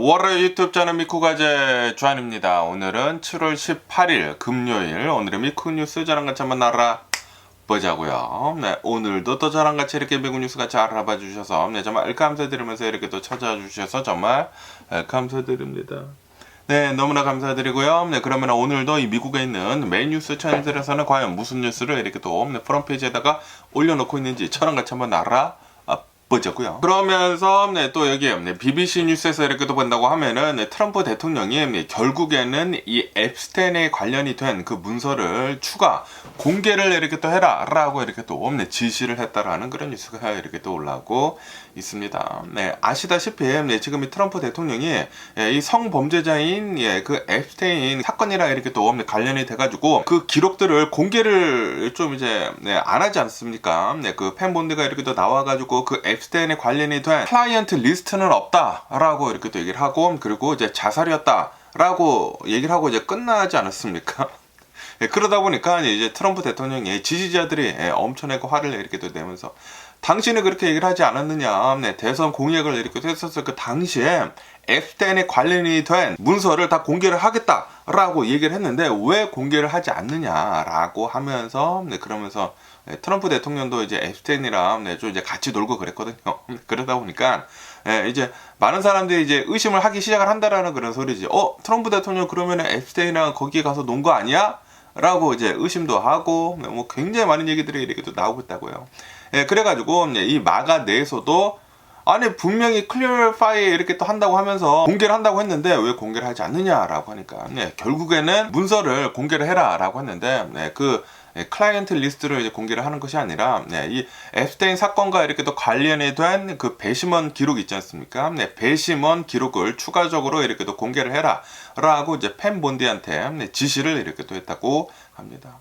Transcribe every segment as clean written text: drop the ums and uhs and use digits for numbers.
월요일 유튜브 채널 미쿠가제 주한입니다. 오늘은 7월 18일 금요일, 오늘의 미쿠 뉴스 저랑 같이 한번 알아보자고요. 네, 오늘도 또 저랑 같이 이렇게 미국 뉴스 같이 알아봐 주셔서 정말 감사드리면서 이렇게 또 찾아주셔서 정말 감사드립니다. 네, 너무나 감사드리고요. 네, 그러면 오늘도 이 미국에 있는 메인 뉴스 채널들에서는 과연 무슨 뉴스를 이렇게 또 프런트 페이지에다가 올려놓고 있는지 저랑 같이 한번 보자고요. 그러면서 또 여기 BBC 뉴스에서 이렇게 또 본다고 하면은 트럼프 대통령이 결국에는 이 앱스테인에 관련이 된 그 문서를 추가 공개를 이렇게 또 해라라고 이렇게 또 지시를 했다라는 그런 뉴스가 이렇게 또 올라오고 있습니다. 네, 아시다시피 지금 이 트럼프 대통령이 이 성범죄자인 그 앱스테인 사건이랑 이렇게 또 관련이 돼가지고 그 기록들을 공개를 좀 이제 안 하지 않습니까? 그 팬본드가 이렇게 또 나와가지고 그 앱스테인에 관련이 된 클라이언트 리스트는 없다라고 이렇게 또 얘기를 하고, 그리고 이제 자살이었다라고 얘기를 하고 이제 끝나지 않았습니까? 그러다 보니까 이제 트럼프 대통령의 지지자들이 엄청나게 화를 이렇게 또 내면서, 당신이 그렇게 얘기를 하지 않았느냐, 대선 공약을 이렇게 했었을 그 당시에 앱스테인에 관련이 된 문서를 다 공개를 하겠다라고 얘기를 했는데 왜 공개를 하지 않느냐라고 하면서, 그러면서 트럼프 대통령도 이제 앱스테인이랑 좀 이제 같이 놀고 그랬거든요. 그러다 보니까 이제 많은 사람들이 이제 의심을 하기 시작을 한다라는 그런 소리지. 트럼프 대통령 그러면 앱스테인이랑 거기 가서 논 거 아니야? 라고 이제 의심도 하고, 뭐 굉장히 많은 얘기들이 이렇게 또 나오고 있다고요. 그래가지고 이 마가 내에서도 아니 분명히 클리어파이 이렇게 또 한다고 하면서 공개를 한다고 했는데 왜 공개를 하지 않느냐라고 하니까 결국에는 문서를 공개를 해라라고 했는데 그 클라이언트 리스트를 이제 공개를 하는 것이 아니라 이 앱스테인 사건과 이렇게 또 관련이 된 그 배심원 기록 있지 않습니까? 배심원 기록을 추가적으로 이렇게 또 공개를 해라라고 이제 팬본디한테 지시를 이렇게 또 했다고 합니다.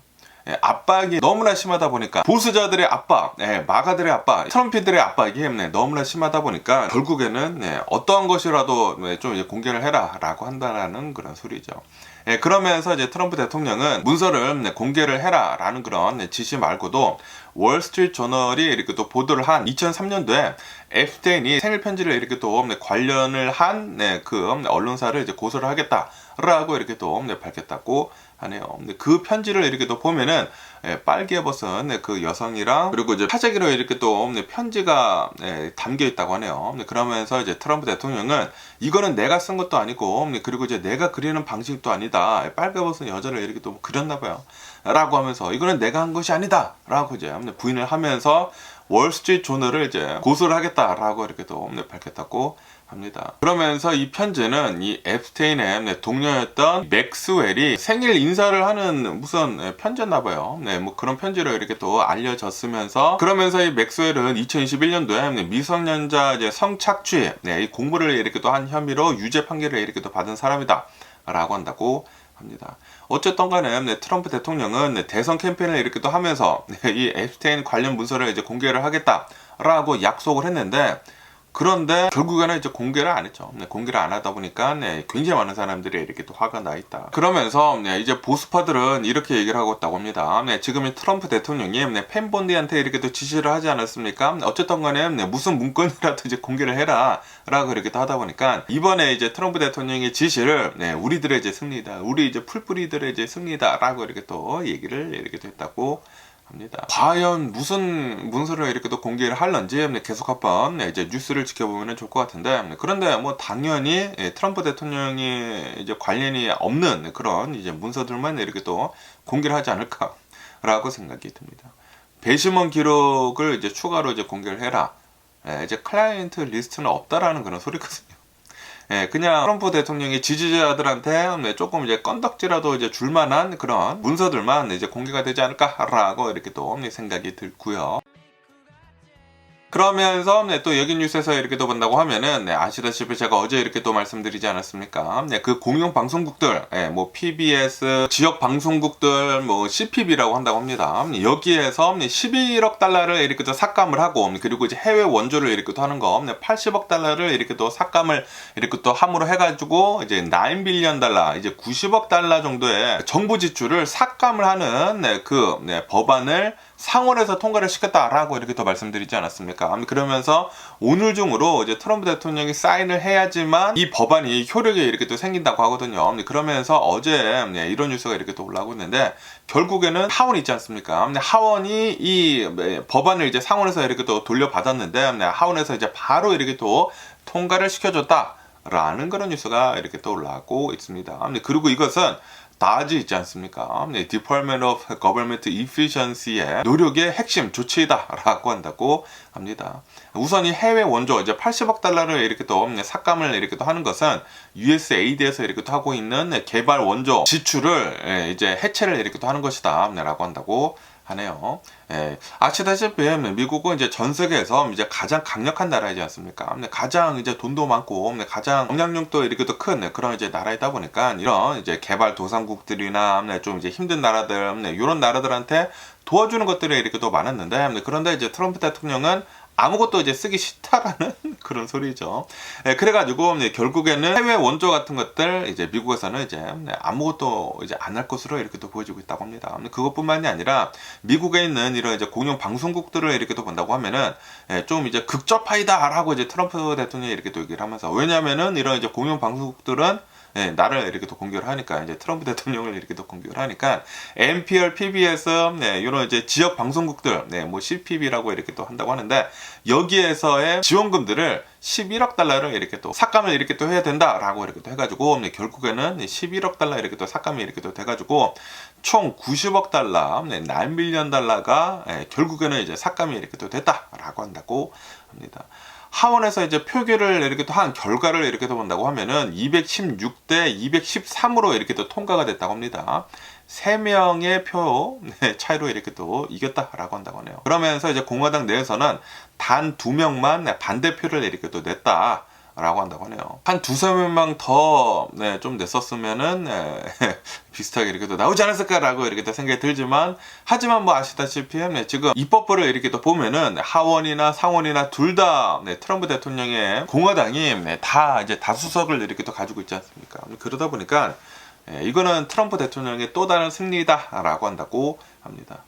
압박이 너무나 심하다 보니까 보수자들의 압박, 마가들의 압박, 트럼피들의 압박이 너무나 심하다 보니까 결국에는 어떠한 것이라도 좀 이제 공개를 해라라고 한다라는 그런 소리죠. 그러면서 이제 트럼프 대통령은 문서를 공개를 해라라는 그런 지시 말고도 월스트리트 저널이 이렇게 또 보도를 한 2003년도에 앱스테인이 생일 편지를 이렇게 또 관련을 한 그 언론사를 이제 고소를 하겠다라고 이렇게 또 밝혔다고 하네요. 그 편지를 이렇게 또 보면은 빨개 벗은 그 여성이랑 그리고 이제 파재기로 이렇게 또 편지가 담겨 있다고 하네요. 그러면서 이제 트럼프 대통령은 이거는 내가 쓴 것도 아니고 그리고 이제 내가 그리는 방식도 아니다. 빨개 벗은 여자를 이렇게 또 그렸나 봐요. 라고 하면서 이거는 내가 한 것이 아니다. 라고 이제 부인을 하면서 월스트리트 조널을 이제 고소를 하겠다라고 이렇게 또 밝혔다고 합니다. 그러면서 이 편지는 이 앱스테인의 동료였던 맥스웰이 생일 인사를 하는 무슨 편지였나 봐요. 뭐 그런 편지로 이렇게 또 알려졌으면서, 그러면서 이 맥스웰은 2021년도에 미성년자 이제 성착취 이 공부를 이렇게 또 한 혐의로 유죄 판결을 이렇게 또 받은 사람이다라고 한다고 합니다. 어쨌든 간에 트럼프 대통령은 대선 캠페인을 이렇게 또 하면서 이 앱스테인 관련 문서를 이제 공개를 하겠다라고 약속을 했는데, 그런데 결국에는 이제 공개를 안 했죠. 공개를 안 하다 보니까 굉장히 많은 사람들이 이렇게 또 화가 나 있다. 그러면서 이제 보수파들은 이렇게 얘기를 하고 있다고 합니다. 지금 이 트럼프 대통령이 팬본디한테 이렇게 또 지시를 하지 않았습니까? 어쨌든 간에 무슨 문건이라도 이제 공개를 해라 라고 이렇게 또 하다 보니까 이번에 이제 트럼프 대통령의 지시를 우리들의 이제 승리다, 우리 이제 풀뿌리들의 이제 승리다 라고 이렇게 또 얘기를 이렇게 또 했다고 합니다. 과연 무슨 문서를 이렇게 또 공개를 할런지 계속 한번 이제 뉴스를 지켜보면 좋을 것 같은데, 그런데 뭐 당연히 트럼프 대통령이 이제 관련이 없는 그런 이제 문서들만 이렇게 또 공개를 하지 않을까라고 생각이 듭니다. 배심원 기록을 이제 추가로 이제 공개를 해라. 이제 클라이언트 리스트는 없다라는 그런 소리거든요. 그냥 트럼프 대통령의 지지자들한테 조금 이제 건덕지라도 이제 줄만한 그런 문서들만 이제 공개가 되지 않을까라고 이렇게 또 생각이 들고요. 그러면서 또 여기 뉴스에서 이렇게 또 본다고 하면은 아시다시피 제가 어제 이렇게 또 말씀드리지 않았습니까? 그 공영 방송국들, 뭐 PBS 지역 방송국들, 뭐 CPB라고 한다고 합니다. 여기에서 11억 달러를 이렇게 또 삭감을 하고, 그리고 이제 해외 원조를 이렇게 또 하는 거 80억 달러를 이렇게 또 삭감을 이렇게 또 함으로 해가지고 이제 9빌리언 달러, 이제 90억 달러 정도의 정부 지출을 삭감을 하는 그 법안을 상원에서 통과를 시켰다라고 이렇게 또 말씀드리지 않았습니까? 그러면서 오늘 중으로 이제 트럼프 대통령이 사인을 해야지만 이 법안이 효력이 이렇게 또 생긴다고 하거든요. 그러면서 어제 이런 뉴스가 이렇게 또 올라오고 있는데, 결국에는 하원이 있지 않습니까? 하원이 이 법안을 이제 상원에서 이렇게 또 돌려받았는데, 하원에서 이제 바로 이렇게 또 통과를 시켜줬다라는 그런 뉴스가 이렇게 또 올라오고 있습니다. 그리고 이것은 DOGE 있지 않습니까? Department of Government Efficiency의 노력의 핵심 조치이다라고 한다고 합니다. 우선 이 해외 원조 이제 80억 달러를 이렇게 또 삭감을 이렇게 또 하는 것은 USAID에서 이렇게 또 하고 있는 개발 원조 지출을 이제 해체를 이렇게 또 하는 것이다라고 한다고 하네요. 아시다시피 미국은 이제 전 세계에서 이제 가장 강력한 나라이지 않습니까? 가장 이제 돈도 많고 가장 영향력도 이렇게 또 큰 그런 이제 나라이다 보니까 이런 이제 개발 도상국들이나 좀 이제 힘든 나라들 이런 나라들한테 도와주는 것들이 이렇게 또 많았는데, 그런데 이제 트럼프 대통령은 아무것도 이제 쓰기 싫다라는 그런 소리죠. 그래가지고 결국에는 해외 원조 같은 것들 이제 미국에서는 이제 아무것도 이제 안 할 것으로 이렇게 또 보여지고 있다고 합니다. 그것뿐만이 아니라 미국에 있는 이런 이제 공영 방송국들을 이렇게 또 본다고 하면은 좀 이제 극좌파이다라고 이제 트럼프 대통령이 이렇게 또 얘기를 하면서, 왜냐면은 이런 이제 공영 방송국들은 나를 이렇게 또 공격을 하니까, 이제 트럼프 대통령을 이렇게 또 공격을 하니까 NPR, PBS 이런 이제 지역 방송국들 뭐 CPB라고 이렇게 또 한다고 하는데, 여기에서의 지원금들을 11억 달러를 이렇게 또 삭감을 이렇게 또 해야 된다라고 이렇게 또 해가지고 결국에는 11억 달러 이렇게 또 삭감이 이렇게 또 돼가지고 총 90억 달러, 9밀리언 달러가 결국에는 이제 삭감이 이렇게 또 됐다라고 한다고 합니다. 하원에서 이제 표결을 이렇게 또 한 결과를 이렇게 또 본다고 하면은 216대 213으로 이렇게 또 통과가 됐다고 합니다. 3명의 표 차이로 이렇게 또 이겼다라고 한다고 하네요. 그러면서 이제 공화당 내에서는 단 2명만 반대표를 이렇게 또 냈다 라고 한다고 하네요. 한 두세 명만 더 좀 냈었으면은 비슷하게 이렇게 또 나오지 않았을까라고 이렇게 또 생각이 들지만, 하지만 뭐 아시다시피 지금 입법부를 이렇게 또 보면은 하원이나 상원이나 둘 다 트럼프 대통령의 공화당이 다 이제 다수석을 이렇게 또 가지고 있지 않습니까? 그러다 보니까 이거는 트럼프 대통령의 또 다른 승리다라고 한다고 합니다.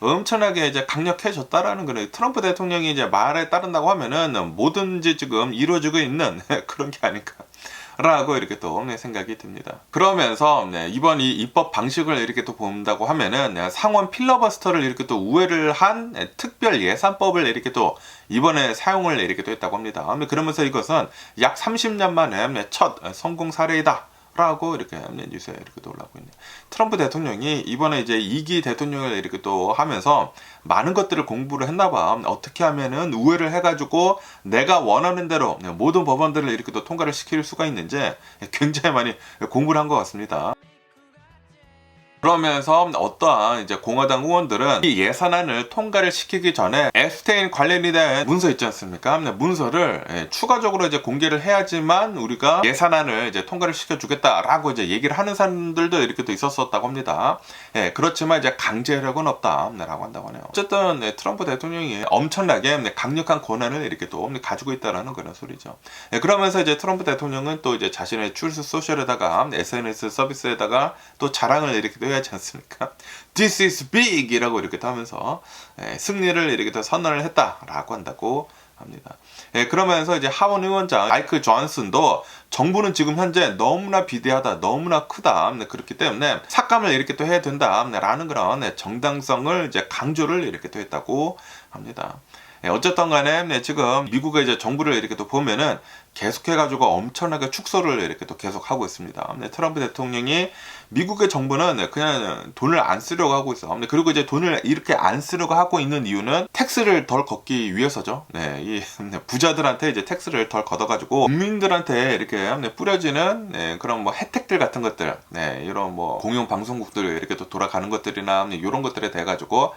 엄청나게 이제 강력해졌다라는 거는, 트럼프 대통령이 이제 말에 따른다고 하면은 뭐든지 지금 이루어지고 있는 그런 게 아닐까라고 이렇게 또 생각이 듭니다. 그러면서 이번 이 입법 방식을 이렇게 또 본다고 하면은 상원 필러버스터를 이렇게 또 우회를 한 특별 예산법을 이렇게 또 이번에 사용을 이렇게 또 했다고 합니다. 그러면서 이것은 약 30년 만에 첫 성공 사례이다 라고 이렇게 뉴스에 이렇게 또 올라오고 있네요. 트럼프 대통령이 이번에 이제 2기 대통령을 이렇게 또 하면서 많은 것들을 공부를 했나봐. 어떻게 하면은 우회를 해가지고 내가 원하는 대로 모든 법안들을 이렇게 또 통과를 시킬 수가 있는지 굉장히 많이 공부를 한 것 같습니다. 그러면서 어떠한 이제 공화당 의원들은 이 예산안을 통과를 시키기 전에 앱스테인 관련이 된 문서 있지 않습니까? 문서를 추가적으로 이제 공개를 해야지만 우리가 예산안을 이제 통과를 시켜주겠다라고 이제 얘기를 하는 사람들도 이렇게 또 있었었다고 합니다. 그렇지만 이제 강제력은 없다라고 한다고 하네요. 어쨌든 트럼프 대통령이 엄청나게 강력한 권한을 이렇게 또 가지고 있다라는 그런 소리죠. 그러면서 이제 트럼프 대통령은 또 이제 자신의 트루스 소셜에다가 SNS 서비스에다가 또 자랑을 이렇게 또 해야지 않습니까? This is big! 이라고 이렇게 또 하면서 승리를 이렇게 또 선언을 했다라고 한다고 합니다. 그러면서 이제 하원 의원장 마이크 존슨도 정부는 지금 현재 너무나 비대하다, 너무나 크다, 그렇기 때문에 삭감을 이렇게 또 해야 된다라는 그런 정당성을 이제 강조를 이렇게 또 했다고 합니다. 어쨌든 간에 지금 미국의 이제 정부를 이렇게 또 보면은 계속해가지고 엄청나게 축소를 이렇게 또 계속 하고 있습니다. 트럼프 대통령이 미국의 정부는 그냥 돈을 안 쓰려고 하고 있어. 그리고 이제 돈을 이렇게 안 쓰려고 하고 있는 이유는 텍스를 덜 걷기 위해서죠. 이 부자들한테 이제 텍스를 덜 걷어가지고 국민들한테 이렇게 뿌려지는 그런 뭐 혜택들 같은 것들, 이런 뭐 공영 방송국들 이렇게 또 돌아가는 것들이나 이런 것들에 대해 가지고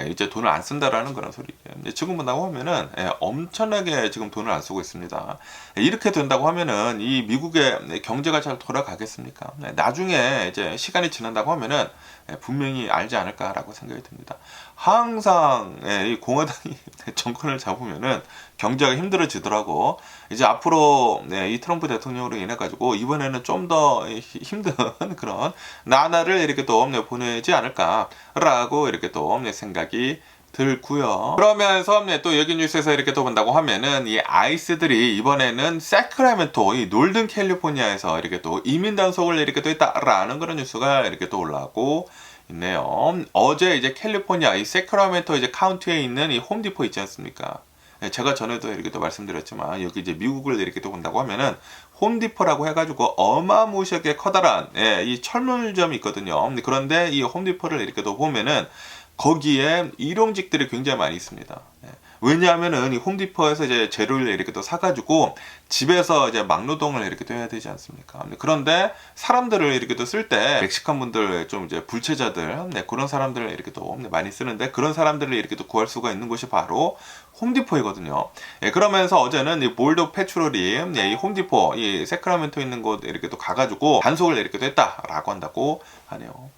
이제 돈을 안 쓴다라는 그런 소리. 지금 본다고 하면은 엄청나게 지금 돈을 안 쓰고 있습니다. 이렇게 된다고 하면은 이 미국의 경제가 잘 돌아가겠습니까? 나중에 이제 시간이 지난다고 하면은 분명히 알지 않을까라고 생각이 듭니다. 항상 이 공화당이 정권을 잡으면은 경제가 힘들어지더라고. 이제 앞으로 이 트럼프 대통령으로 인해 가지고 이번에는 좀 더 힘든 그런 나날을 이렇게 또 보내지 않을까라고 이렇게 또 생각. 생각이 들고요. 그러면서 또 여기 뉴스에서 이렇게 또 본다고 하면은 이 아이스들이 이번에는 세크라멘토, 이 놀든 캘리포니아에서 이렇게 또 이민 단속을 이렇게 또 했다라는 그런 뉴스가 이렇게 또 올라오고 있네요. 어제 이제 캘리포니아 이 세크라멘토 이제 카운티에 있는 이 홈디포 있지 않습니까? 제가 전에도 이렇게 또 말씀드렸지만 여기 이제 미국을 이렇게 또 본다고 하면은 홈디포라고 해가지고 어마무시하게 커다란 이 철물점이 있거든요. 그런데 이 홈디포를 이렇게 또 보면은 거기에 일용직들이 굉장히 많이 있습니다. 왜냐하면은 이 홈디포에서 이제 재료를 이렇게 또 사가지고 집에서 이제 막노동을 이렇게 또 해야 되지 않습니까? 그런데 사람들을 이렇게 또 쓸 때 멕시칸 분들 좀 이제 불체자들 그런 사람들을 이렇게 또 많이 쓰는데 그런 사람들을 이렇게 또 구할 수가 있는 곳이 바로 홈디포이거든요. 그러면서 어제는 이 볼더 패트롤이 이 홈디포 이 세크라멘토 있는 곳 이렇게 또 가가지고 단속을 이렇게 또 했다라고 한다고 하네요.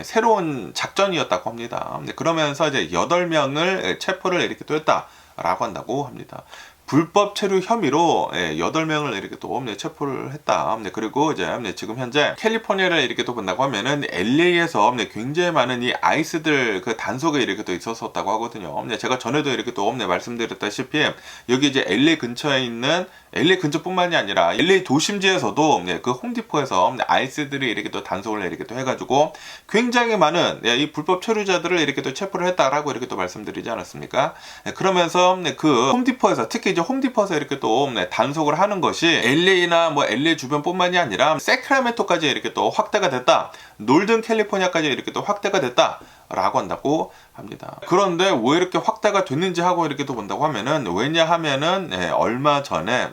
새로운 작전이었다고 합니다. 그러면서 이제 8명을 체포를 이렇게 또 했다라고 한다고 합니다. 불법 체류 혐의로 8명을 이렇게 또 체포를 했다. 그리고 이제 지금 현재 캘리포니아를 이렇게 또 본다고 하면은 LA에서 굉장히 많은 이 아이스들 그 단속에 이렇게 또 있었었다고 하거든요. 제가 전에도 이렇게 또 말씀드렸다시피 여기 이제 LA 근처에 있는 LA 근처뿐만이 아니라 LA 도심지에서도 그 홈디포에서 아이스들이 이렇게 또 단속을 이렇게 또 해가지고 굉장히 많은 이 불법 체류자들을 이렇게 또 체포를 했다라고 이렇게 또 말씀드리지 않았습니까? 그러면서 그 홈디포에서 특히 이제 홈디포에서 이렇게 또 단속을 하는 것이 LA나 뭐 LA 주변뿐만이 아니라 세크라멘토까지 이렇게 또 확대가 됐다. 놀든 캘리포니아까지 이렇게 또 확대가 됐다. 라고 한다고 합니다. 그런데 왜 이렇게 확대가 됐는지 하고 이렇게 또 본다고 하면은 왜냐하면은 얼마 전에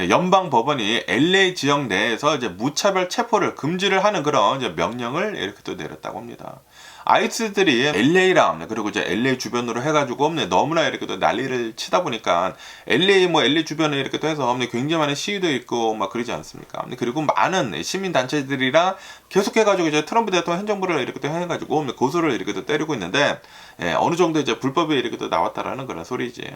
연방 법원이 LA 지역 내에서 이제 무차별 체포를 금지를 하는 그런 이제 명령을 이렇게 또 내렸다고 합니다. 아이스들이 LA랑 그리고 이제 LA 주변으로 해가지고 너무나 이렇게 또 난리를 치다 보니까 LA 주변에 이렇게 또 해서 굉장히 많은 시위도 있고 막 그러지 않습니까? 그리고 많은 시민 단체들이랑 계속해가지고 이제 트럼프 대통령 행정부를 이렇게 또 해가지고 고소를 이렇게 또 때리고 있는데 어느 정도 이제 불법이 이렇게 또 나왔다라는 그런 소리지.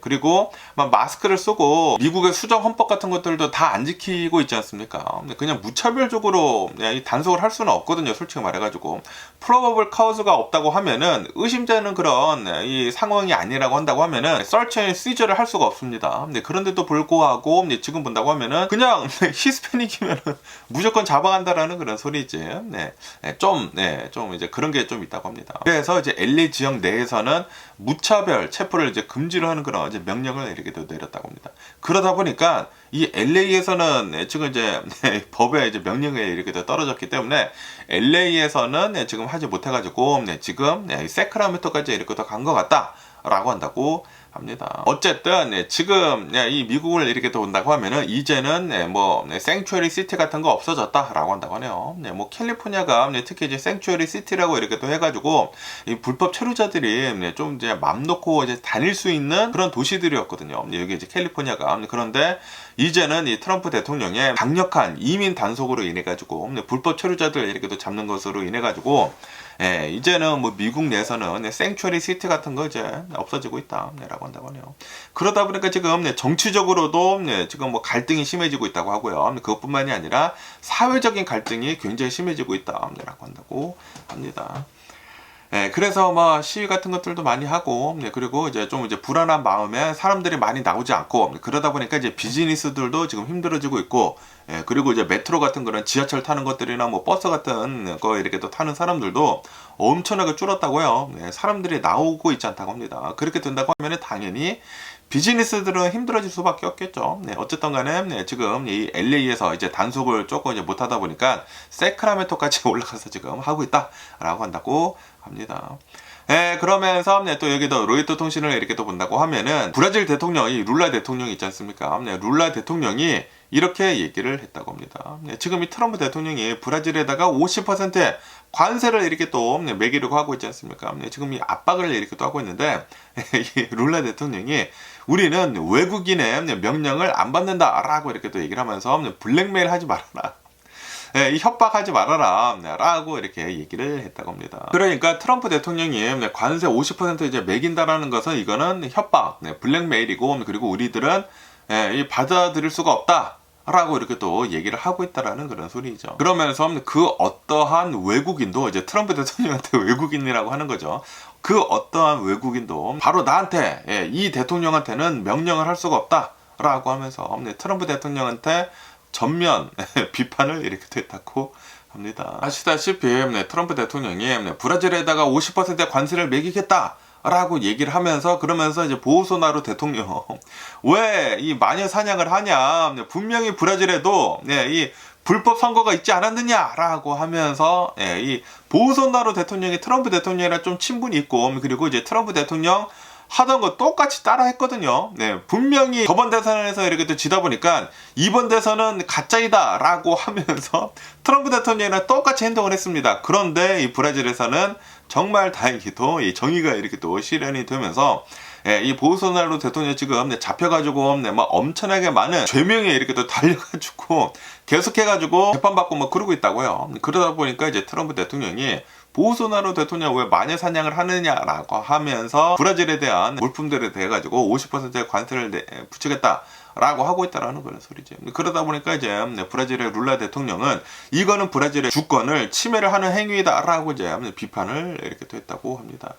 그리고 마스크를 쓰고 미국의 수정 헌법 같은 것들도 다 안 지키고 있지 않습니까? 그냥 무차별적으로 이 단속을 할 수는 없거든요. 솔직히 말해가지고 프로버블 카우즈가 없다고 하면은 의심되는 그런 이 상황이 아니라고 한다고 하면은 서치 앤 시저를 할 수가 없습니다. 그런데도 불구하고 지금 본다고 하면은 그냥 히스패닉이면은 무조건 잡아간다라는 그런 소리지. 좀 이제 그런 게 좀 있다고 합니다. 그래서 이제 LA 지역 내에서는 무차별 체포를 이제 금지를 하는 그런 이제 명령을 이렇게 또 내렸다고 합니다. 그러다 보니까 이 LA에서는 지금 이제 법에 이제 명령에 이렇게 또 떨어졌기 때문에 LA에서는 지금 하지 못해가지고 지금 세크라멘토까지 이렇게 더 간 것 같다라고 한다고 합니다. 어쨌든 지금 이 미국을 이렇게 또 본다고 하면은 이제는 생츄어리 시티 같은 거 없어졌다라고 한다고 하네요. 캘리포니아가 특히 이제 생츄어리 시티라고 이렇게 또 해가지고 이 불법 체류자들이 좀 이제 맘 놓고 이제 다닐 수 있는 그런 도시들이었거든요. 여기 이제 캘리포니아가. 그런데 이제는 이 트럼프 대통령의 강력한 이민 단속으로 인해 가지고 불법 체류자들 이렇게 또 잡는 것으로 인해 가지고 이제는 미국 내에서는 생츄어리 시티 같은 거 이제 없어지고 있다라고 한다고 하네요. 그러다 보니까 지금 정치적으로도 지금 갈등이 심해지고 있다고 하고요. 그것뿐만이 아니라 사회적인 갈등이 굉장히 심해지고 있다라고 한다고 합니다. 그래서 시위 같은 것들도 많이 하고, 그리고 이제 좀 이제 불안한 마음에 사람들이 많이 나오지 않고, 그러다 보니까 이제 비즈니스들도 지금 힘들어지고 있고, 그리고 이제 메트로 같은 거는 지하철 타는 것들이나 버스 같은 거 이렇게 또 타는 사람들도 엄청나게 줄었다고요. 사람들이 나오고 있지 않다고 합니다. 그렇게 된다고 하면 당연히 비즈니스들은 힘들어질 수밖에 없겠죠. 어쨌든 간에 지금 이 LA에서 이제 단속을 조금 이제 못 하다 보니까 세크라멘토까지 올라가서 지금 하고 있다라고 한다고 합니다. 그러면서 또 여기도 로이터 통신을 이렇게 또 본다고 하면은 브라질 대통령이 룰라 대통령이 있지 않습니까? 룰라 대통령이 이렇게 얘기를 했다고 합니다. 지금 이 트럼프 대통령이 브라질에다가 50%의 관세를 이렇게 또 매기려고 하고 있지 않습니까? 지금 이 압박을 이렇게 또 하고 있는데 이 룰라 대통령이 우리는 외국인의 명령을 안 받는다라고 이렇게 또 얘기를 하면서 블랙메일 하지 말아라. 이 협박하지 말아라 라고 이렇게 얘기를 했다고 합니다. 그러니까 트럼프 대통령이 관세 50% 이제 매긴다라는 것은 이거는 협박, 블랙메일이고 그리고 우리들은 받아들일 수가 없다 라고 이렇게 또 얘기를 하고 있다라는 그런 소리죠. 그러면서 그 어떠한 외국인도 이제 트럼프 대통령한테 외국인이라고 하는 거죠. 그 어떠한 외국인도 바로 나한테 이 대통령한테는 명령을 할 수가 없다라고 하면서 트럼프 대통령한테 전면 비판을 이렇게 했다고 합니다. 아시다시피 트럼프 대통령이 브라질에다가 50%의 관세를 매기겠다 라고 얘기를 하면서 그러면서 이제 보우소나루 대통령 왜 이 마녀 사냥을 하냐, 분명히 브라질에도 이 불법 선거가 있지 않았느냐라고 하면서 이 보우소나루 대통령이 트럼프 대통령이랑 좀 친분이 있고, 그리고 이제 트럼프 대통령 하던 거 똑같이 따라 했거든요. 분명히 저번 대선에서 이렇게 또 지다 보니까 이번 대선은 가짜이다 라고 하면서 트럼프 대통령이랑 똑같이 행동을 했습니다. 그런데 이 브라질에서는 정말 다행히도 이 정의가 이렇게 또 실현이 되면서 이 보우소나루 대통령 지금 잡혀가지고 막 엄청나게 많은 죄명에 이렇게 또 달려가지고 계속해가지고 재판받고 뭐 그러고 있다고요. 그러다 보니까 이제 트럼프 대통령이 보우소나루 대통령 왜 마녀 사냥을 하느냐라고 하면서 브라질에 대한 물품들에 대해 가지고 50%의 관세를 붙이겠다라고 하고 있다라는 그런 소리죠. 그러다 보니까 이제 브라질의 룰라 대통령은 이거는 브라질의 주권을 침해를 하는 행위다라고 이제 비판을 이렇게 또 했다고 합니다.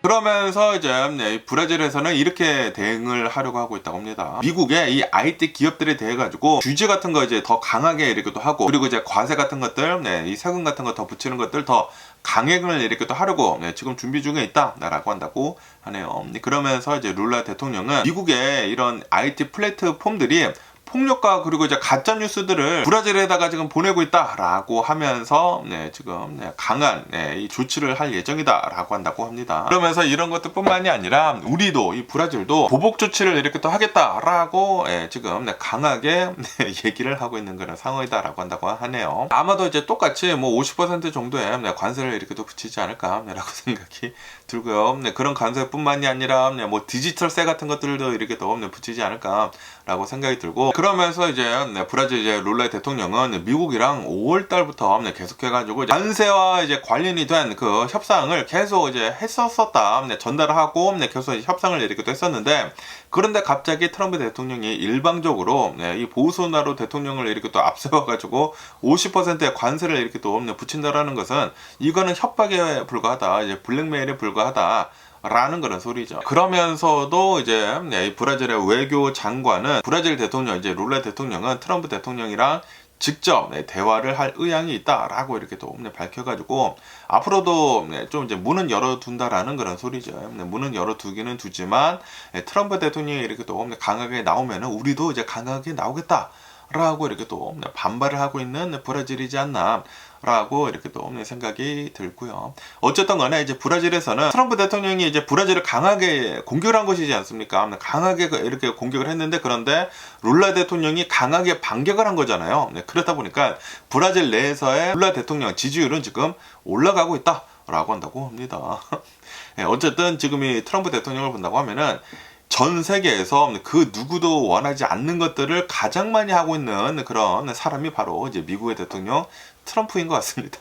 그러면서 이제 브라질에서는 이렇게 대응을 하려고 하고 있다고 합니다. 미국의 이 IT 기업들에 대해 가지고 규제 같은 거 이제 더 강하게 이렇게 또 하고, 그리고 이제 과세 같은 것들, 이 세금 같은 거 더 붙이는 것들 더 강행을 이렇게 또 하려고 지금 준비 중에 있다라고 한다고 하네요. 그러면서 이제 룰라 대통령은 미국의 이런 IT 플랫폼들이 폭력과 그리고 이제 가짜 뉴스들을 브라질에다가 지금 보내고 있다라고 하면서 지금 강한 이 조치를 할 예정이다라고 한다고 합니다. 그러면서 이런 것들뿐만이 아니라 우리도 이 브라질도 보복 조치를 이렇게 또 하겠다라고 지금 강하게 얘기를 하고 있는 그런 상황이다라고 한다고 하네요. 아마도 이제 똑같이 뭐 50% 정도의 관세를 이렇게 또 붙이지 않을까라고 생각이 들고요. 그런 관세뿐만이 아니라 뭐 디지털세 같은 것들도 이렇게 또 붙이지 않을까라고 생각이 들고, 그러면서 이제 브라질 이제 룰라 대통령은 미국이랑 5월 달부터 계속해가지고 관세와 이제 관련이 된 그 협상을 계속 이제 했었다, 전달을 하고 계속 협상을 이렇게 또 했었는데, 그런데 갑자기 트럼프 대통령이 일방적으로 이 보우소나루 대통령을 이렇게 또 앞세워가지고 50%의 관세를 이렇게 또 붙인다라는 것은 이거는 협박에 불과하다, 이제 블랙메일에 불과하다. 라는 그런 소리죠. 그러면서도 이제 이 브라질의 외교 장관은 브라질 대통령 이제 룰라 대통령은 트럼프 대통령이랑 직접 대화를 할 의향이 있다라고 이렇게 또 밝혀가지고 앞으로도 좀 이제 문은 열어둔다라는 그런 소리죠. 문은 열어두기는 두지만 트럼프 대통령이 이렇게 또 강하게 나오면은 우리도 이제 강하게 나오겠다. 라고 이렇게 또 반발을 하고 있는 브라질이지 않나 라고 이렇게 또 생각이 들고요. 어쨌든 간에 이제 브라질에서는 트럼프 대통령이 이제 브라질을 강하게 공격을 한 것이지 않습니까? 강하게 이렇게 공격을 했는데, 그런데 룰라 대통령이 강하게 반격을 한 거잖아요. 그렇다 보니까 브라질 내에서의 룰라 대통령 지지율은 지금 올라가고 있다 라고 한다고 합니다. 어쨌든 지금 이 트럼프 대통령을 본다고 하면은 전 세계에서 그 누구도 원하지 않는 것들을 가장 많이 하고 있는 그런 사람이 바로 이제 미국의 대통령 트럼프인 것 같습니다.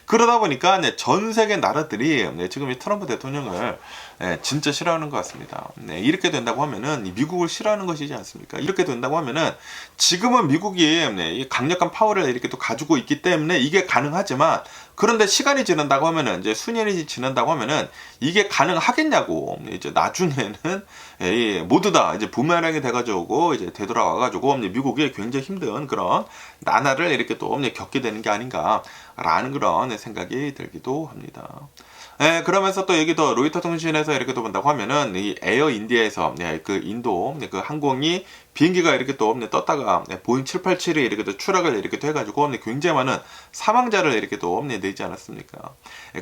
그러다 보니까 전 세계 나라들이 지금 이 트럼프 대통령을 진짜 싫어하는 것 같습니다. 이렇게 된다고 하면은 미국을 싫어하는 것이지 않습니까? 이렇게 된다고 하면은 지금은 미국이 강력한 파워를 이렇게 또 가지고 있기 때문에 이게 가능하지만, 그런데 시간이 지난다고 하면은 이제 수년이 지난다고 하면은 이게 가능하겠냐고, 이제 나중에는 모두 다 이제 부메랑이 돼가지고 이제 되돌아와가지고 미국이 굉장히 힘든 그런 나날을 이렇게 또 겪게 되는 게 아닌가라는 그런 생각이 들기도 합니다. 그러면서 또 여기 더 로이터 통신에서 이렇게 또 본다고 하면은 이 에어 인디아에서 그 인도 그 항공이 비행기가 이렇게 또 떴다가 보잉 787이 이렇게 또 추락을 이렇게 또 해가지고 굉장히 많은 사망자를 이렇게 또 내지 않았습니까?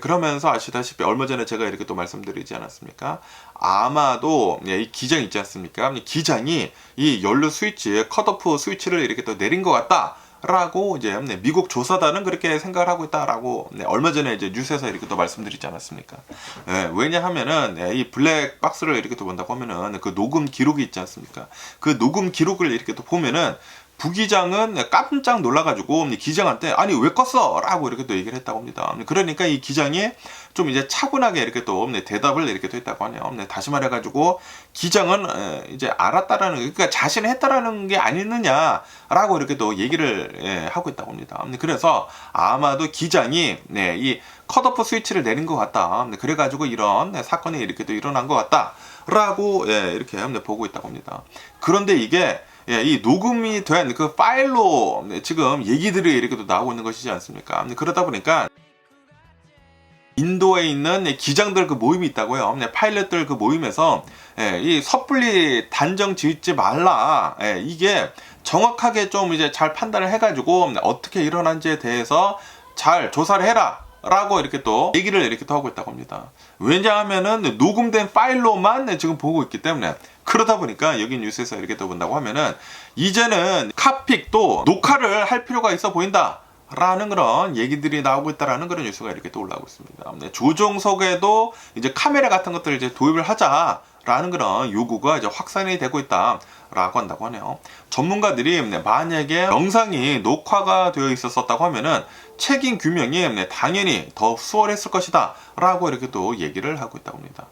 그러면서 아시다시피 얼마 전에 제가 이렇게 또 말씀드리지 않았습니까? 아마도 이 기장 있지 않습니까? 기장이 이 연료 스위치, 컷오프 스위치를 이렇게 또 내린 것 같다. 라고 이제 미국 조사단은 그렇게 생각을 하고 있다라고 얼마 전에 이제 뉴스에서 이렇게 또 말씀드리지 않았습니까? 왜냐하면은 이 블랙 박스를 이렇게 또 본다고 하면은 그 녹음 기록이 있지 않습니까? 그 녹음 기록을 이렇게 또 보면은 부기장은 깜짝 놀라가지고 기장한테 아니 왜 껐어? 라고 이렇게 또 얘기를 했다고 합니다. 그러니까 이 기장이 좀 이제 차분하게 이렇게 또 대답을 이렇게 또 했다고 하네요. 다시 말해가지고 기장은 이제 알았다라는, 그러니까 자신이 했다라는 게 아니느냐라고 이렇게 또 얘기를 하고 있다고 합니다. 그래서 아마도 기장이 이 컷오프 스위치를 내린 것 같다. 그래가지고 이런 사건이 이렇게 또 일어난 것 같다라고 이렇게 보고 있다고 합니다. 그런데 이게 이 녹음이 된 그 파일로 지금 얘기들이 이렇게 또 나오고 있는 것이지 않습니까? 그러다 보니까 인도에 있는 기장들 그 모임이 있다고요. 파일럿들 그 모임에서 이 섣불리 단정 짓지 말라. 이게 정확하게 좀 이제 잘 판단을 해가지고 어떻게 일어난지에 대해서 잘 조사를 해라. 라고 이렇게 또 얘기를 이렇게 또 하고 있다고 합니다. 왜냐하면은 녹음된 파일로만 지금 보고 있기 때문에, 그러다 보니까 여기 뉴스에서 이렇게 또 본다고 하면은 이제는 카픽도 녹화를 할 필요가 있어 보인다 라는 그런 얘기들이 나오고 있다라는 그런 뉴스가 이렇게 또 올라오고 있습니다. 조종석에도 이제 카메라 같은 것들을 이제 도입을 하자라는 그런 요구가 이제 확산이 되고 있다라고 한다고 하네요. 전문가들이 만약에 영상이 녹화가 되어 있었다고 하면은 책임 규명이 당연히 더 수월했을 것이다 라고 이렇게 또 얘기를 하고 있다고 합니다.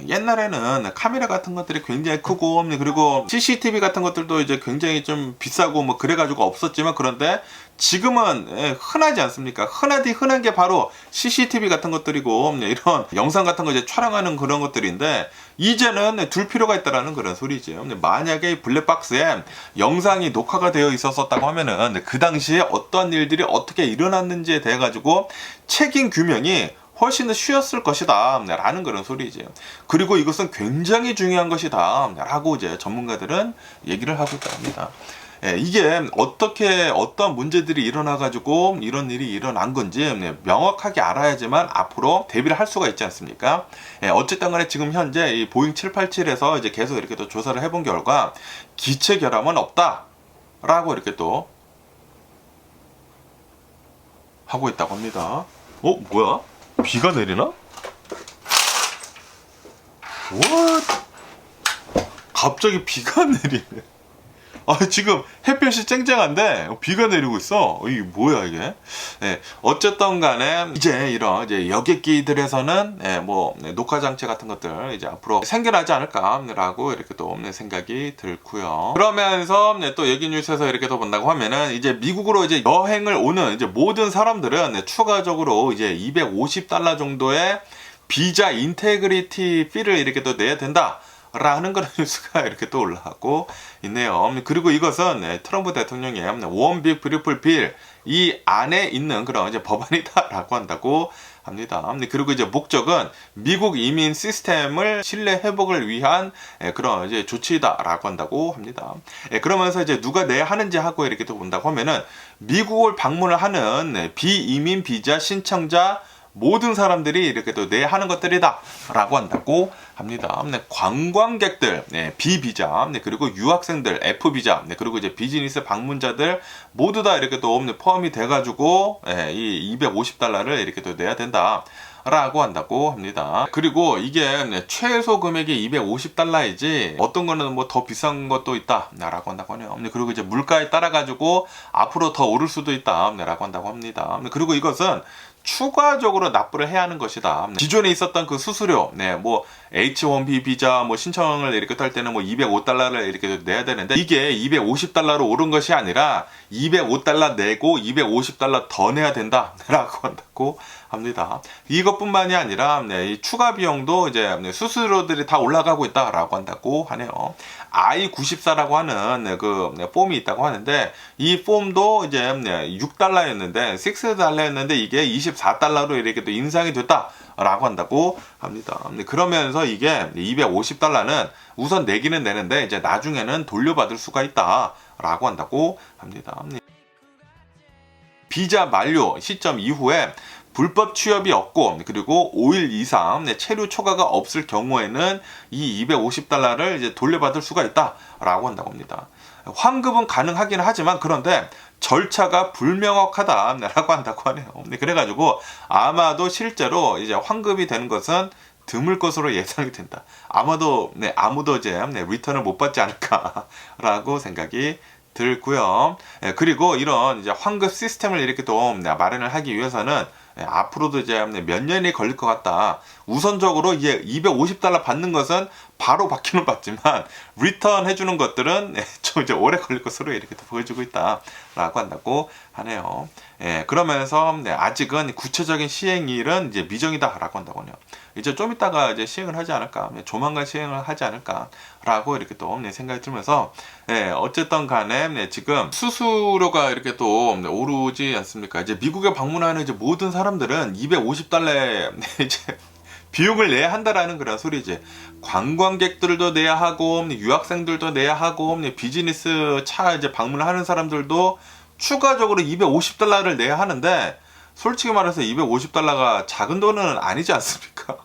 옛날에는 카메라 같은 것들이 굉장히 크고, 그리고 CCTV 같은 것들도 이제 굉장히 좀 비싸고 뭐 그래가지고 없었지만, 그런데 지금은 흔하지 않습니까? 흔한 게 바로 CCTV 같은 것들이고, 이런 영상 같은 거 이제 촬영하는 그런 것들인데, 이제는 둘 필요가 있다라는 그런 소리죠. 만약에 블랙박스에 영상이 녹화가 되어 있었다고 하면은 그 당시에 어떠한 일들이 어떻게 일어났는지에 대해 가지고 책임 규명이 훨씬 더 쉬웠을 것이다 라는 그런 소리죠. 그리고 이것은 굉장히 중요한 것이다 라고 이제 전문가들은 얘기를 하고 있다고 합니다. 이게 어떻게 어떤 문제들이 일어나 가지고 이런 일이 일어난 건지 명확하게 알아야지만 앞으로 대비를 할 수가 있지 않습니까? 어쨌든 간에 지금 현재 이 보잉 787에서 이제 계속 이렇게 또 조사를 해본 결과 기체 결함은 없다 라고 이렇게 또 하고 있다고 합니다. 뭐야? 비가 내리나? What? 갑자기 비가 내리네. 지금 햇볕이 쨍쨍한데 비가 내리고 있어. 이게 뭐야 이게? 어쨌든 간에 이제 이런 이제 여객기들에서는 녹화 장치 같은 것들 이제 앞으로 생겨나지 않을까라고 이렇게 또 생각이 들고요. 그러면서 또 여기 뉴스에서 이렇게 또 본다고 하면은 이제 미국으로 이제 여행을 오는 이제 모든 사람들은 추가적으로 이제 $250 정도의 비자 인테그리티 피를 이렇게 또 내야 된다. 라는 그런 뉴스가 이렇게 또 올라가고 있네요. 그리고 이것은 트럼프 대통령의 원 빅 뷰티풀 빌 이 안에 있는 그런 이제 법안이다라고 한다고 합니다. 그리고 이제 목적은 미국 이민 시스템을 신뢰 회복을 위한 그런 이제 조치다라고 한다고 합니다. 그러면서 이제 누가 내야 하는지 하고 이렇게 또 본다고 하면은 미국을 방문을 하는 비이민 비자 신청자 모든 사람들이 이렇게 또 내야 하는 것들이다 라고 한다고 합니다. 관광객들, 비비자, 그리고 유학생들, F비자, 그리고 이제 비즈니스 방문자들 모두 다 이렇게 또 포함이 돼가지고 이 $250를 이렇게 또 내야 된다 라고 한다고 합니다. 그리고 이게 최소 금액이 $250이지 어떤 거는 뭐 더 비싼 것도 있다 라고 한다고 하네요. 그리고 이제 물가에 따라 가지고 앞으로 더 오를 수도 있다 라고 한다고 합니다. 그리고 이것은 추가적으로 납부를 해야 하는 것이다. 기존에 있었던 그 수수료, 뭐 H1B 비자 뭐 신청을 이렇게 할 때는 뭐 $205를 이렇게 내야 되는데 이게 $250로 오른 것이 아니라 $205 내고 $250 더 내야 된다라고 한다고 합니다. 이것뿐만이 아니라 이 추가 비용도 이제 수수료들이 다 올라가고 있다라고 한다고 하네요. I-94라고 하는 그 폼이 있다고 하는데 이 폼도 이제 $6였는데 6달러였는데 이게 $24로 이렇게 또 인상이 됐다라고 한다고 합니다. 그러면서 이게 $250는 우선 내기는 내는데 이제 나중에는 돌려받을 수가 있다라고 한다고 합니다. 비자 만료 시점 이후에 불법 취업이 없고 그리고 5일 이상 체류 초과가 없을 경우에는 이 $250를 이제 돌려받을 수가 있다라고 한다고 합니다. 환급은 가능하긴 하지만 그런데 절차가 불명확하다라고 한다고 하네요. 그래가지고 아마도 실제로 이제 환급이 되는 것은 드물 것으로 예상이 된다. 아마도 아무도 이제 리턴을 못 받지 않을까라고 생각이 들고요. 그리고 이런 이제 환급 시스템을 이렇게 또 마련을 하기 위해서는 앞으로도 이제 몇 년이 걸릴 것 같다. 우선적으로 이제 $250 받는 것은 바로 받기는 받지만 리턴 해주는 것들은 좀 이제 오래 걸릴 것으로 이렇게 또 보여주고 있다라고 한다고 하네요. 그러면서 아직은 구체적인 시행일은 이제 미정이다라고 한다고요. 이제 좀 이따가 이제 시행을 하지 않을까, 조만간 시행을 하지 않을까라고 이렇게 또 생각이 들면서 어쨌든 간에 지금 수수료가 이렇게 또 오르지 않습니까? 이제 미국에 방문하는 이제 모든 사람들은 $250에 이제 비용을 내야 한다라는 그런 소리지. 관광객들도 내야 하고, 유학생들도 내야 하고, 비즈니스 차 이제 방문하는 사람들도 추가적으로 $250를 내야 하는데, 솔직히 말해서 $250가 작은 돈은 아니지 않습니까?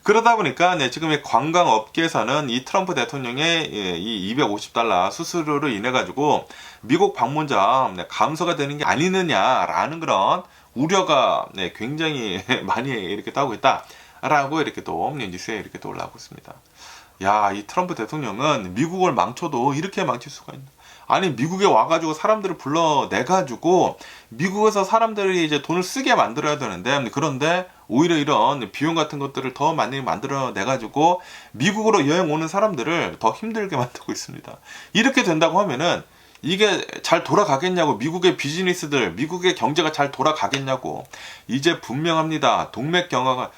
그러다 보니까 지금 이 관광업계에서는 이 트럼프 대통령의 이 $250 수수료로 인해 가지고 미국 방문자 감소가 되는 게 아니느냐라는 그런 우려가 굉장히 많이 이렇게 나오고 있다라고 이렇게 또 뉴스에 이렇게 또 올라오고 있습니다. 야, 이 트럼프 대통령은 미국을 망쳐도 이렇게 망칠 수가 있나? 아니, 미국에 와가지고 사람들을 불러내가지고 미국에서 사람들이 이제 돈을 쓰게 만들어야 되는데, 그런데 오히려 이런 비용 같은 것들을 더 많이 만들어내가지고 미국으로 여행 오는 사람들을 더 힘들게 만들고 있습니다. 이렇게 된다고 하면은 이게 잘 돌아가겠냐고, 미국의 비즈니스들, 미국의 경제가 잘 돌아가겠냐고. 이제 분명합니다. 동맥 경화가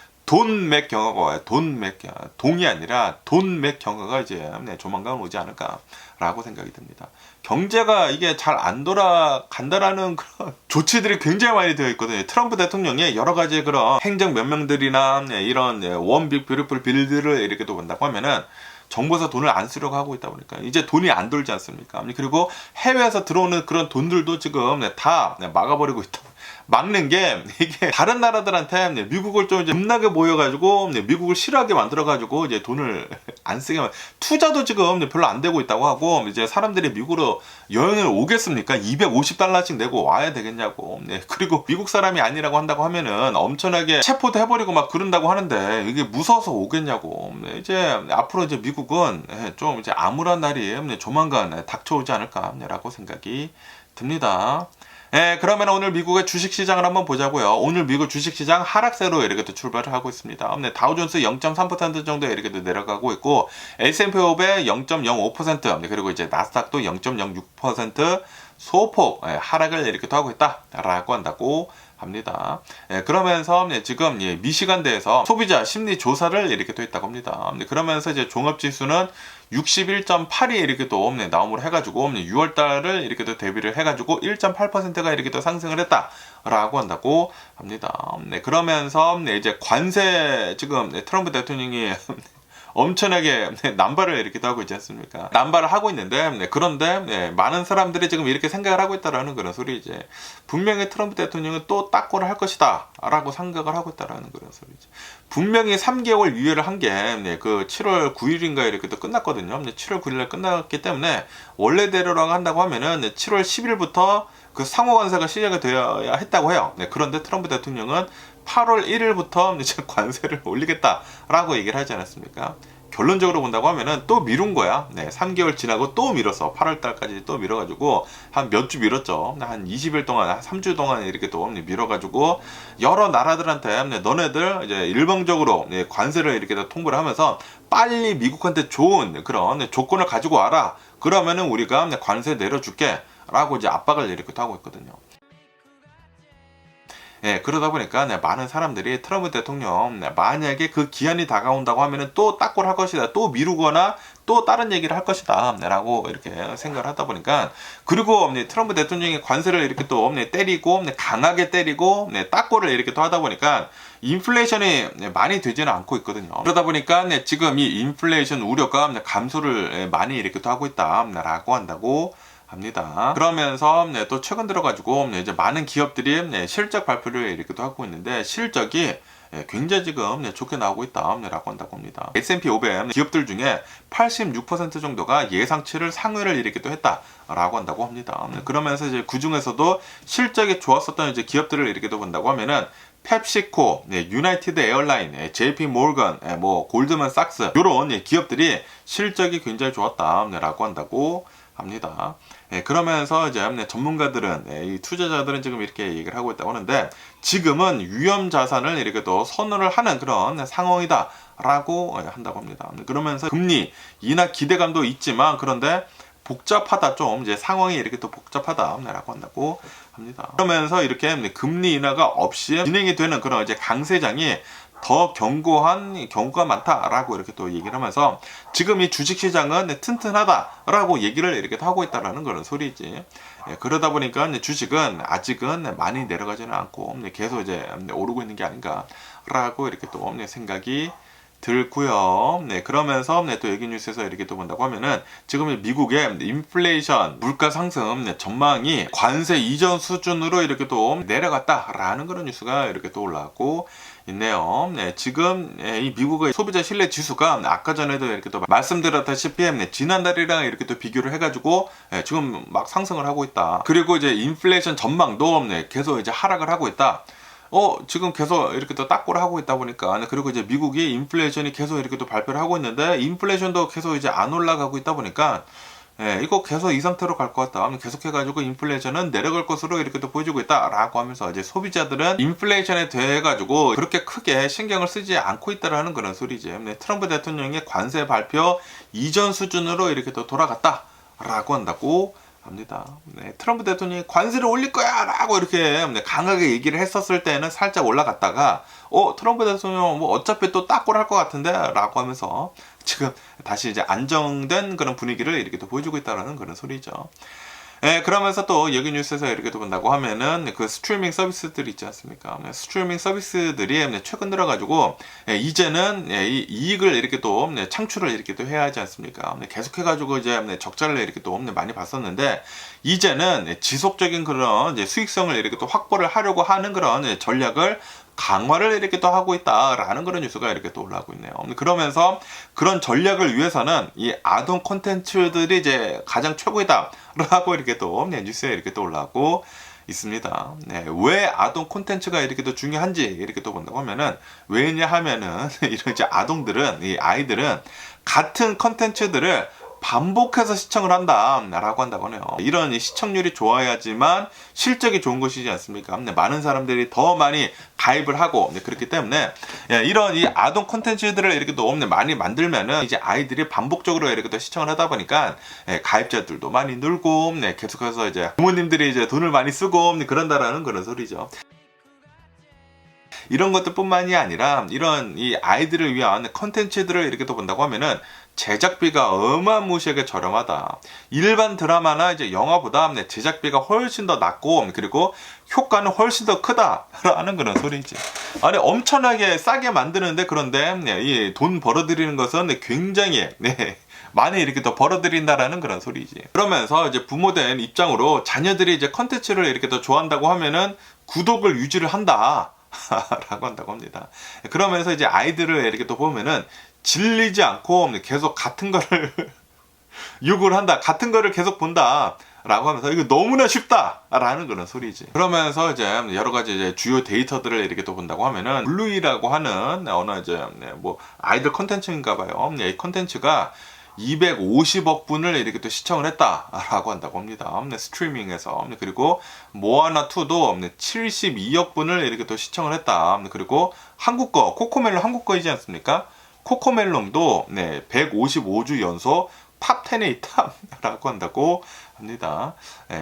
동이 아니라 돈맥 경화가 이제 조만간 오지 않을까라고 생각이 듭니다. 경제가 이게 잘 안 돌아간다라는 그런 조치들이 굉장히 많이 되어 있거든요. 트럼프 대통령의 여러 가지 그런 행정 명령들이나 이런 원 빅 뷰티풀 빌드를 이렇게 또 본다고 하면은 정부에서 돈을 안 쓰려고 하고 있다 보니까 이제 돈이 안 돌지 않습니까? 그리고 해외에서 들어오는 그런 돈들도 지금 다 막아버리고 있다. 막는 게 이게 다른 나라들한테 미국을 좀 이제 겁나게 모여가지고 미국을 싫어하게 만들어가지고 이제 돈을 안 쓰게 투자도 지금 별로 안 되고 있다고 하고, 이제 사람들이 미국으로 여행을 오겠습니까? $250씩 내고 와야 되겠냐고. 그리고 미국 사람이 아니라고 한다고 하면은 엄청나게 체포도 해버리고 막 그런다고 하는데 이게 무서워서 오겠냐고. 이제 앞으로 이제 미국은 좀 이제 암울한 날이 조만간 닥쳐오지 않을까라고 생각이 듭니다. 그러면 오늘 미국의 주식시장을 한번 보자고요. 오늘 미국 주식시장 하락세로 이렇게 또 출발을 하고 있습니다. 다우존스 0.3% 정도 이렇게 또 내려가고 있고, S&P 500 0.05%, 그리고 이제 나스닥도 0.06% 소폭 하락을 이렇게 또 하고 있다라고 한다고 합니다. 그러면서 지금 미시간대에서 소비자 심리 조사를 이렇게 또 했다고 합니다. 그러면서 이제 종합지수는 61.8이 이렇게 또 나옴으로 해가지고 6월달을 이렇게 또 대비를 해가지고 1.8%가 이렇게 또 상승을 했다라고 한다고 합니다. 그러면서 이제 관세 지금 트럼프 대통령이 엄청나게 남발을 이렇게 하고 있지 않습니까? 남발을 하고 있는데, 그런데 많은 사람들이 지금 이렇게 생각을 하고 있다라는 그런 소리지. 분명히 트럼프 대통령은 또 딱고를 할 것이다 라고 생각을 하고 있다라는 그런 소리지. 분명히 3개월 유예를 한 게 그 7월 9일인가 이렇게 또 끝났거든요. 7월 9일에 끝났기 때문에 원래대로라고 한다고 하면은 7월 10일부터 그 상호 관세가 시작이 되어야 했다고 해요. 그런데 트럼프 대통령은 8월 1일부터 이제 관세를 올리겠다라고 얘기를 하지 않았습니까? 결론적으로 본다고 하면은 또 미룬 거야. 3개월 지나고 또 밀었어. 8월 달까지 또 밀어가지고 한 몇 주 밀었죠. 한 20일 동안, 한 3주 동안 이렇게 또 밀어가지고 여러 나라들한테 너네들 이제 일방적으로 관세를 이렇게 통보를 하면서 빨리 미국한테 좋은 그런 조건을 가지고 와라. 그러면은 우리가 관세 내려줄게. 라고 이제 압박을 이렇게 하고 있거든요. 그러다 보니까 많은 사람들이 트럼프 대통령 만약에 그 기한이 다가온다고 하면은 또 딱골 할 것이다, 또 미루거나 또 다른 얘기를 할 것이다 라고 이렇게 생각을 하다 보니까, 그리고 트럼프 대통령이 관세를 이렇게 또 때리고 강하게 때리고 딱골을 이렇게 또 하다 보니까 인플레이션이 많이 되지는 않고 있거든요. 그러다 보니까 지금 이 인플레이션 우려가 감소를 많이 이렇게 또 하고 있다 라고 한다고 합니다. 그러면서 또 최근 들어가지고 이제 많은 기업들이 실적 발표를 이렇게 또 하고 있는데, 실적이 굉장히 지금 좋게 나오고 있다라고 한다고 합니다. S&P 500 기업들 중에 86% 정도가 예상치를 상회를 이렇게 또 했다라고 한다고 합니다. 그러면서 이제 그 중에서도 실적이 좋았었던 이제 기업들을 이렇게 또 본다고 하면은 펩시코, 유나이티드 에어라인, JP 모건, 골드만 삭스 이런 기업들이 실적이 굉장히 좋았다라고 한다고 합니다. 그러면서 이제 전문가들은 이 투자자들은 지금 이렇게 얘기를 하고 있다고 하는데 지금은 위험 자산을 이렇게 또 선호를 하는 그런 상황이다라고 한다고 합니다. 그러면서 금리 인하 기대감도 있지만 그런데 복잡하다 좀 이제 상황이 이렇게 또 복잡하다라고 한다고 합니다. 그러면서 이렇게 금리 인하가 없이 진행이 되는 그런 이제 강세장이 더 견고한 경우가 많다라고 이렇게 또 얘기를 하면서 지금 이 주식시장은 튼튼하다라고 얘기를 이렇게 하고 있다라는 그런 소리지. 그러다 보니까 주식은 아직은 많이 내려가지는 않고 계속 이제 오르고 있는 게 아닌가라고 이렇게 또 생각이 들고요. 그러면서 또 여기 뉴스에서 이렇게 또 본다고 하면은 지금 미국의 인플레이션, 물가 상승 전망이 관세 이전 수준으로 이렇게 또 내려갔다라는 그런 뉴스가 이렇게 또 올라왔고 있네요. 지금 이 미국의 소비자 신뢰 지수가 아까 전에도 이렇게 또 말씀드렸다시피 지난달이랑 이렇게 또 비교를 해가지고 지금 막 상승을 하고 있다. 그리고 이제 인플레이션 전망도 계속 이제 하락을 하고 있다. 지금 계속 이렇게 또 딱고를 하고 있다 보니까 그리고 이제 미국이 인플레이션이 계속 이렇게 또 발표를 하고 있는데 인플레이션도 계속 이제 안 올라가고 있다 보니까 이거 계속 이 상태로 갈 것 같다. 계속해가지고 인플레이션은 내려갈 것으로 이렇게 또 보여주고 있다라고 하면서 이제 소비자들은 인플레이션에 대해 가지고 그렇게 크게 신경을 쓰지 않고 있다라는 그런 소리지. 트럼프 대통령의 관세 발표 이전 수준으로 이렇게 또 돌아갔다라고 한다고 합니다. 트럼프 대통령이 관세를 올릴 거야 라고 이렇게 강하게 얘기를 했었을 때는 살짝 올라갔다가 트럼프 대통령 뭐 어차피 또 딱골 할 것 같은데 라고 하면서 지금 다시 이제 안정된 그런 분위기를 이렇게 또 보여주고 있다는 그런 소리죠. 그러면서 또 여기 뉴스에서 이렇게 또 본다고 하면은 그 스트리밍 서비스들이 있지 않습니까? 스트리밍 서비스들이 최근 들어가지고 이제는 이 이익을 이렇게 또 창출을 이렇게 또 해야 하지 않습니까? 계속해가지고 이제 적자를 이렇게 또 많이 봤었는데 이제는 지속적인 그런 이제 수익성을 이렇게 또 확보를 하려고 하는 그런 전략을 강화를 이렇게 또 하고 있다라는 그런 뉴스가 이렇게 또 올라오고 있네요. 그러면서 그런 전략을 위해서는 이 아동 콘텐츠들이 이제 가장 최고이다라고 이렇게 또 뉴스에 이렇게 또 올라오고 있습니다. 왜 아동 콘텐츠가 이렇게 또 중요한지 이렇게 또 본다고 하면은 왜냐 하면은 이런 이제 아동들은 이 아이들은 같은 콘텐츠들을 반복해서 시청을 한다라고 한다고 하네요. 이런 시청률이 좋아야지만 실적이 좋은 것이지 않습니까? 많은 사람들이 더 많이 가입을 하고 그렇기 때문에 이런 이 아동 콘텐츠들을 이렇게 또 많이 만들면은 이제 아이들이 반복적으로 이렇게 또 시청을 하다 보니까 가입자들도 많이 늘고 계속해서 이제 부모님들이 이제 돈을 많이 쓰고 그런다라는 그런 소리죠. 이런 것들뿐만이 아니라 이런 이 아이들을 위한 컨텐츠들을 이렇게 또 본다고 하면은 제작비가 어마무시하게 저렴하다. 일반 드라마나 이제 영화보다 제작비가 훨씬 더 낮고 그리고 효과는 훨씬 더 크다라는 그런 소리지. 아니 엄청나게 싸게 만드는데 그런데 이 돈 벌어들이는 것은 굉장히 많이 이렇게 더 벌어들인다라는 그런 소리지. 그러면서 이제 부모된 입장으로 자녀들이 이제 컨텐츠를 이렇게 더 좋아한다고 하면은 구독을 유지를 한다. 라고 한다고 합니다. 그러면서 이제 아이들을 이렇게 또 보면은 질리지 않고 계속 같은 거를 요구를 한다. 같은 거를 계속 본다. 라고 하면서 이거 너무나 쉽다 라는 그런 소리지. 그러면서 이제 여러 가지 이제 주요 데이터들을 이렇게 또 본다고 하면은 블루이라고 하는 어느 이제 뭐 아이들 컨텐츠인가 봐요. 이 컨텐츠가 250억 분을 이렇게 또 시청을 했다라고 한다고 합니다. 스트리밍에서. 그리고 모아나2도 72억 분을 이렇게 또 시청을 했다. 그리고 한국 거, 코코멜론 한국 거이지 않습니까? 코코멜론도 155주 연속 탑 10에 있다라고 한다고 합니다.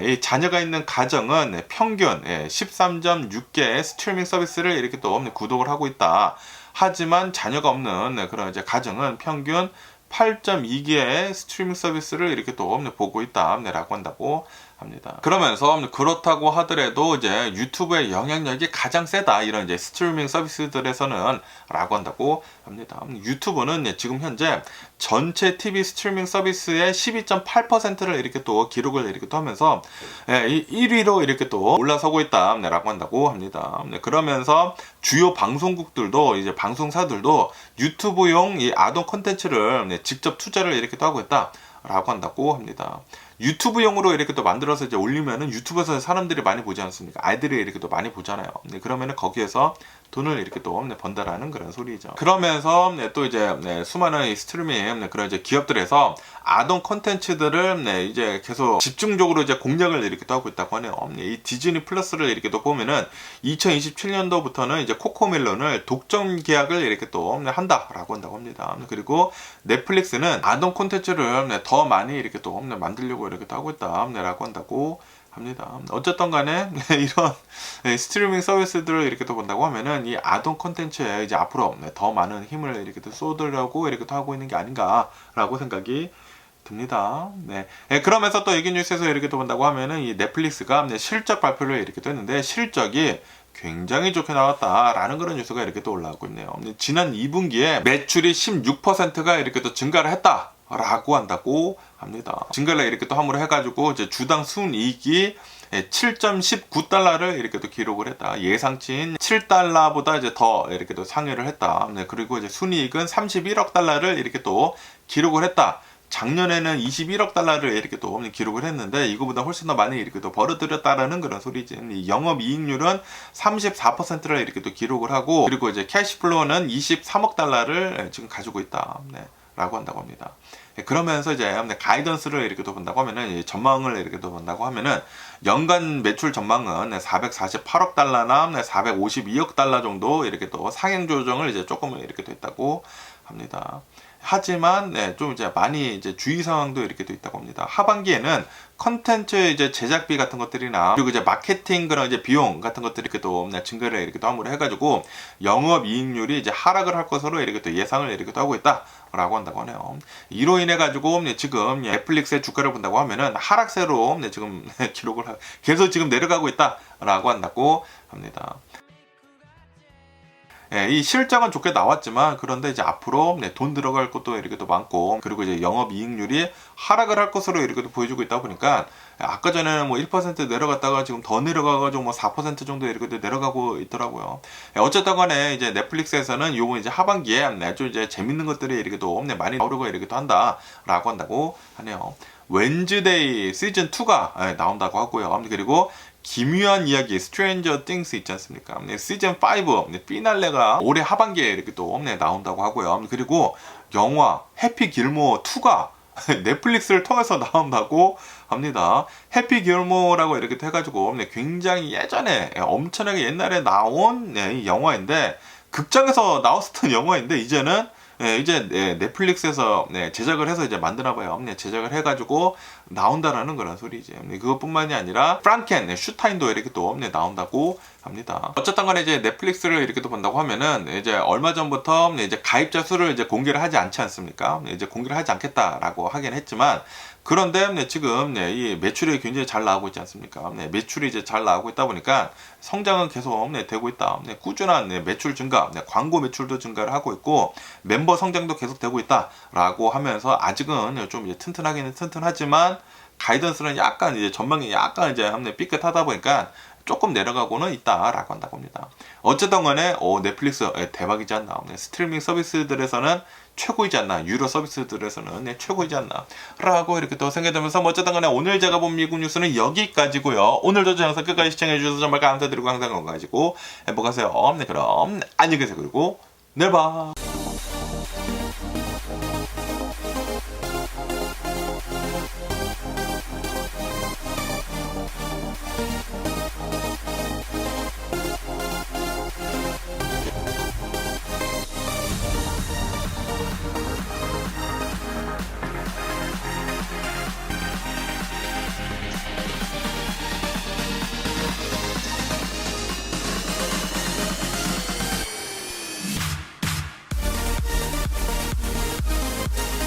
이 자녀가 있는 가정은 평균 13.6개의 스트리밍 서비스를 이렇게 또 구독을 하고 있다. 하지만 자녀가 없는 그런 이제 가정은 평균 8.2개의 스트리밍 서비스를 이렇게 또 보고 있다라고 한다고 합니다. 그러면서 그렇다고 하더라도 이제 유튜브의 영향력이 가장 세다 이런 이제 스트리밍 서비스들에서는 라고 한다고 합니다. 유튜브는 지금 현재 전체 TV 스트리밍 서비스의 12.8%를 이렇게 또 기록을 이렇게 또 하면서 1위로 이렇게 또 올라서고 있다라고 한다고 합니다. 그러면서 주요 방송국들도 이제 방송사들도 유튜브용 이 아동 콘텐츠를 직접 투자를 이렇게 또 하고 있다라고 한다고 합니다. 유튜브용으로 이렇게 또 만들어서 이제 올리면은 유튜브에서 사람들이 많이 보지 않습니까? 아이들이 이렇게 또 많이 보잖아요. 네, 그러면은 거기에서 돈을 이렇게 또 번다라는 그런 소리죠. 그러면서 또 이제 수많은 이 스트리밍 그런 이제 기업들에서 아동 콘텐츠들을 이제 계속 집중적으로 이제 공략을 이렇게 또 하고 있다고 하네요. 이 디즈니 플러스를 이렇게 또 보면은 2027년도부터는 이제 코코멜론을 독점 계약을 이렇게 또 한다라고 한다고 합니다. 그리고 넷플릭스는 아동 콘텐츠를 더 많이 이렇게 또 만들려고 이렇게 또 하고 있다라고 한다고 합니다. 어쨌든 간에 이런 스트리밍 서비스들을 이렇게 또 본다고 하면은 이 아동 콘텐츠에 이제 앞으로 더 많은 힘을 이렇게 또 쏟으려고 이렇게 또 하고 있는 게 아닌가라고 생각이 듭니다. 네. 그러면서 또 이기 뉴스에서 이렇게 또 본다고 하면은 이 넷플릭스가 실적 발표를 이렇게 또 했는데 실적이 굉장히 좋게 나왔다라는 그런 뉴스가 이렇게 또 올라오고 있네요. 지난 2분기에 매출이 16%가 이렇게 또 증가를 했다라고 한다고 합니다. 증가를 이렇게 또 함으로 해가지고 이제 주당 순이익이 7.19달러를 이렇게 또 기록을 했다. 예상치인 7달러보다 이제 더 이렇게 또 상회를 했다. 네, 그리고 이제 순이익은 31억 달러를 이렇게 또 기록을 했다. 작년에는 21억 달러를 이렇게 또 기록을 했는데 이거보다 훨씬 더 많이 이렇게 또 벌어들였다라는 그런 소리지. 영업 이익률은 34%를 이렇게 또 기록을 하고 그리고 이제 캐시플로우는 23억 달러를 지금 가지고 있다. 네, 라고 한다고 합니다. 그러면서 이제 가이던스를 이렇게 또 본다고 하면은 전망을 이렇게 또 본다고 하면은 연간 매출 전망은 448억 달러나 452억 달러 정도 이렇게 또 상향 조정을 이제 조금 이렇게 또 있다고 합니다. 하지만 좀 이제 많이 이제 주의 사항도 이렇게 또 있다고 합니다. 하반기에는 컨텐츠 이제 제작비 같은 것들이나 그리고 이제 마케팅 그런 이제 비용 같은 것들이 이렇게 또 증가를 이렇게 또 함으로 해가지고 영업 이익률이 이제 하락을 할 것으로 이렇게 또 예상을 이렇게 또 하고 있다라고 한다고 하네요. 이로 인해 가지고 지금 넷플릭스의 주가를 본다고 하면은 하락세로 지금 기록을 계속 지금 내려가고 있다라고 한다고 합니다. 이 실적은 좋게 나왔지만 그런데 이제 앞으로 돈 들어갈 것도 이렇게 또 많고 그리고 이제 영업 이익률이 하락을 할 것으로 이렇게 또 보여주고 있다 보니까 아까 전에는 뭐 1% 내려갔다가 지금 더 내려가가지고 뭐 4% 정도 이렇게 또 내려가고 있더라고요. 어쨌든 간에 이제 넷플릭스에서는 요번 이제 하반기에 좀 이제 재밌는 것들이 이렇게 또 많이 나오려고 이렇게 또 한다라고 한다고 하네요. 웬즈데이 시즌 2가 나온다고 하고요. 그리고 기묘한 이야기 스트레인저 띵스 있지 않습니까? 시즌 5 피날레가 올해 하반기에 이렇게 또 나온다고 하고요. 그리고 영화 해피 길모 2가 넷플릭스를 통해서 나온다고 합니다. 해피 길모라고 이렇게 해가지고 굉장히 예전에 엄청나게 옛날에 나온 이 영화인데 극장에서 나왔었던 영화인데 이제는 이제 넷플릭스에서 제작을 해서 이제 만드나 봐요. 제작을 해가지고 나온다라는 그런 소리지. 그것뿐만이 아니라 프랑켄 슈타인도 이렇게 또 나온다고 합니다. 어쨌든 간에 이제 넷플릭스를 이렇게 또 본다고 하면은 이제 얼마 전부터 이제 가입자 수를 이제 공개를 하지 않지 않습니까? 이제 공개를 하지 않겠다라고 하긴 했지만 그런데 지금 이 매출이 굉장히 잘 나오고 있지 않습니까? 매출이 이제 잘 나오고 있다 보니까 성장은 계속 되고 있다. 꾸준한 매출 증가, 광고 매출도 증가를 하고 있고 멤버 성장도 계속 되고 있다라고 하면서 아직은 좀 이제 튼튼하기는 튼튼하지만 가이던스는 약간 이제 전망이 약간 이제 삐끗하다 보니까 조금 내려가고는 있다라고 한다고 합니다. 어쨌든 간에 넷플릭스 대박이지 않나. 스트리밍 서비스들에서는 최고이지 않나. 유료 서비스들에서는 최고이지 않나 라고 이렇게 또 생각되면서 어쨌든 간에 오늘 제가 본 미국 뉴스는 여기까지고요. 오늘도 제 영상 끝까지 시청해 주셔서 정말 감사드리고 항상 건강하시고 행복하세요. 그럼 안녕히 계세요. 그리고 내일 봐.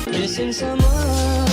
Missing someone